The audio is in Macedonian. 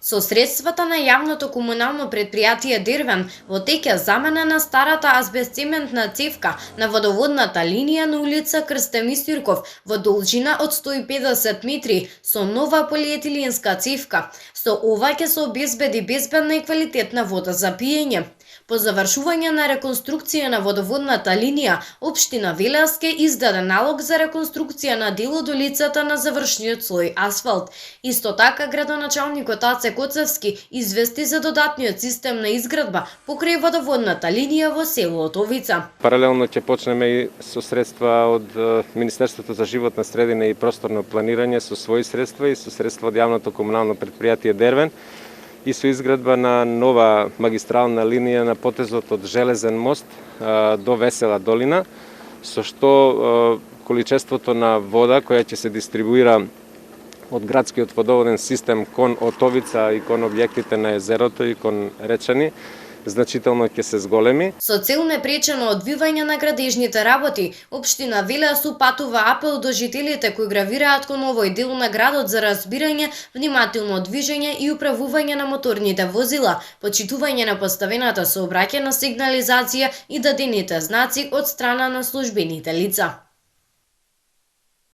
Со средствата на јавното комунално предпријатие Дервен во тек е заменена старата азбестцементна цевка на водоводната линија на улица Крстем Истирков во должина од 150 метри со нова полиетиленска цевка. Со ова ќе се обезбеди безбедна и квалитетна вода за пиење. По завршување на реконструкција на водоводната линија, општина Велеске издаде налог за реконструкција на дел од улицата на завршниот слој асфалт. Исто така градоначалникот Аце Коцевски извести за додатниот систем на изградба покрај водоводната линија во село Отовица. Паралелно ќе почнеме и со средства од Министерството за животна средина и просторно планирање со своји средства и со средства од јавното комунално предпријатие Дервен и со изградба на нова магистрална линија на потезот од Железен мост до Весела долина, со што количеството на вода која ќе се дистрибуира од градскиот водоводен систем кон Отовица и кон објектите на езерото и кон Речани значително ќе се зголеми. Со цел непречено одвивање на градежните работи, општина Велес упатува апел до жителите кои гравираат кон овој дел на градот за разбирање, внимателно движење и управување на моторните возила, почитување на поставената сообраќајна сигнализација и дадените знаци од страна на службените лица.